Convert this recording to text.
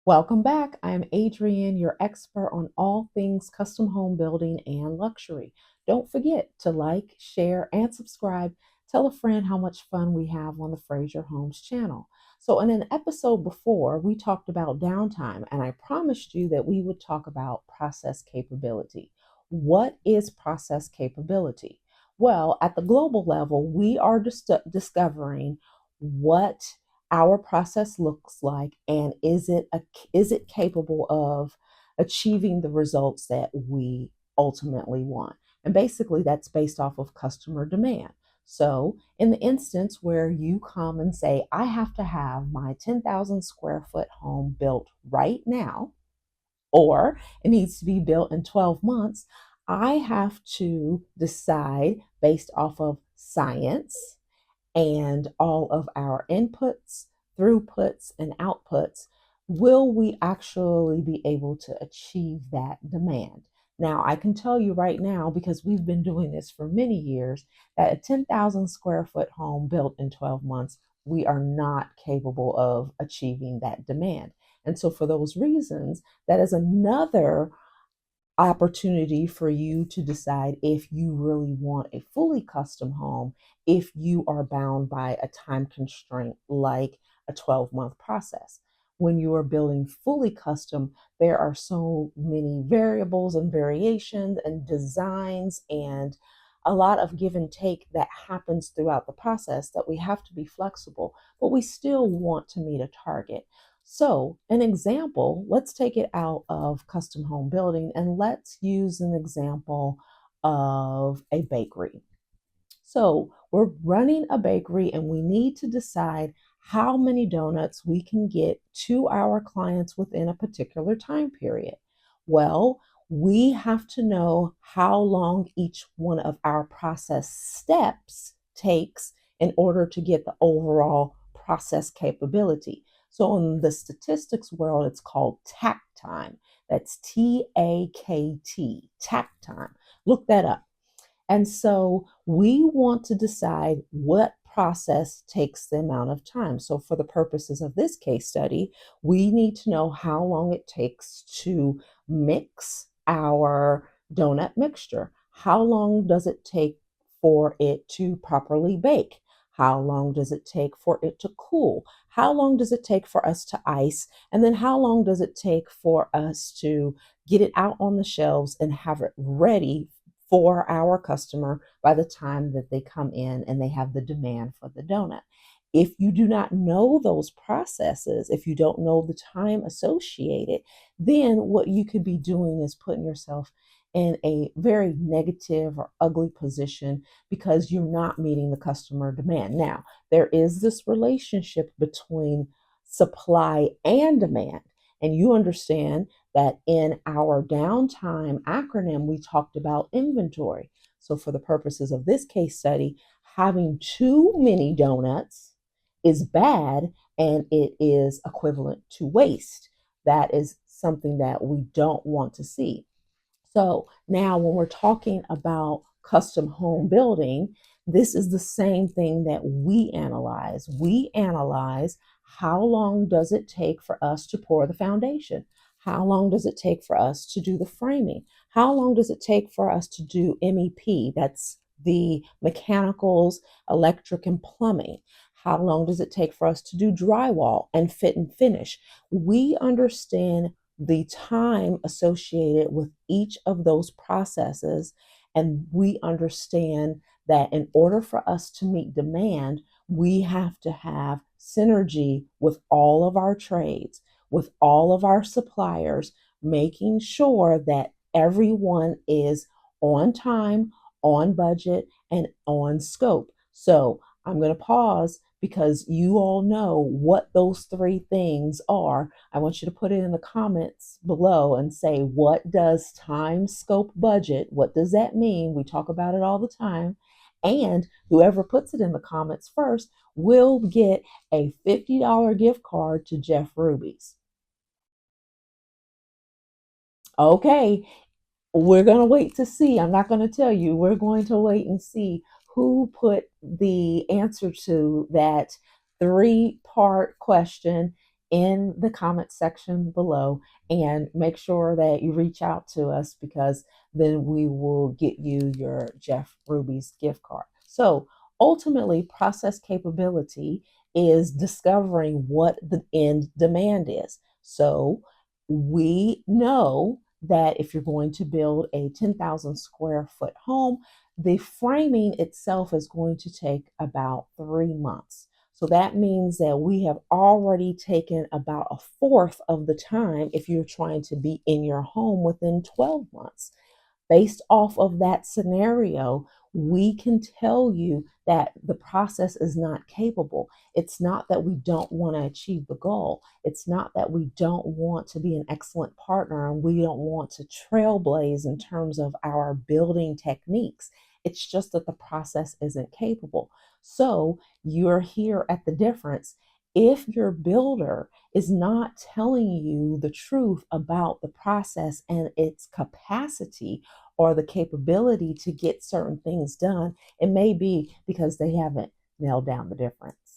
Welcome back. I'm Adrienne, your expert on all things custom home building and luxury. Don't forget to like, share, and subscribe. Tell a friend how much fun we have on the Frazier Homes channel. So, in an episode before, we talked about downtime, and I promised you that we would talk about process capability. What is process capability? Well, at the global level, we are discovering what our process looks like, and is it capable of achieving the results that we ultimately want. And basically that's based off of customer demand. So in the instance where you come and say, I have to have my 10,000 square foot home built right now, or it needs to be built in 12 months, I have to decide based off of science and all of our inputs, throughputs, and outputs, will we actually be able to achieve that demand? Now, I can tell you right now, because we've been doing this for many years, that a 10,000 square foot home built in 12 months, we are not capable of achieving that demand. And so, for those reasons, that is another opportunity for you to decide if you really want a fully custom home, if you are bound by a time constraint like a 12-month process. When you are building fully custom, there are so many variables and variations and designs and a lot of give and take that happens throughout the process that we have to be flexible, but we still want to meet a target. So, an example, let's take it out of custom home building and let's use an example of a bakery. So, we're running a bakery and we need to decide how many donuts we can get to our clients within a particular time period. Well, we have to know how long each one of our process steps takes in order to get the overall process capability. So in the statistics world, it's called tact time. That's TAKT, tact time. Look that up. And so we want to decide what process takes the amount of time. So, for the purposes of this case study, we need to know how long it takes to mix our donut mixture. How long does it take for it to properly bake? How long does it take for it to cool? How long does it take for us to ice? And then how long does it take for us to get it out on the shelves and have it ready for our customer by the time that they come in and they have the demand for the donut? If you do not know those processes, if you don't know the time associated, then what you could be doing is putting yourself in a very negative or ugly position because you're not meeting the customer demand. Now, there is this relationship between supply and demand, and you understand that in our downtime acronym, we talked about inventory. So, for the purposes of this case study, having too many donuts is bad and it is equivalent to waste. That is something that we don't want to see. So now, when we're talking about custom home building, this is the same thing that we analyze. We analyze how long does it take for us to pour the foundation? How long does it take for us to do the framing? How long does it take for us to do MEP? That's the mechanicals, electric, and plumbing. How long does it take for us to do drywall and fit and finish? We understand the time associated with each of those processes. And we understand that in order for us to meet demand, we have to have synergy with all of our trades, with all of our suppliers, making sure that everyone is on time, on budget, and on scope. So I'm going to pause because you all know what those three things are. I want you to put it in the comments below and say, what does time, scope, budget, what does that mean? We talk about it all the time. And whoever puts it in the comments first will get a $50 gift card to Jeff Ruby's. Okay, we're going to wait to see. I'm not going to tell you. We're going to wait and see who put the answer to that three-part question in the comment section below, and make sure that you reach out to us, because then we will get you your Jeff Ruby's gift card. So ultimately, process capability is discovering what the end demand is. So we know that if you're going to build a 10,000 square foot home, the framing itself is going to take about 3 months. So that means that we have already taken about a fourth of the time if you're trying to be in your home within 12 months. Based off of that scenario, we can tell you that the process is not capable. It's not that we don't want to achieve the goal. It's not that we don't want to be an excellent partner and we don't want to trailblaze in terms of our building techniques. It's just that the process isn't capable. So you're here at the difference. If your builder is not telling you the truth about the process and its capacity or the capability to get certain things done, it may be because they haven't nailed down the difference.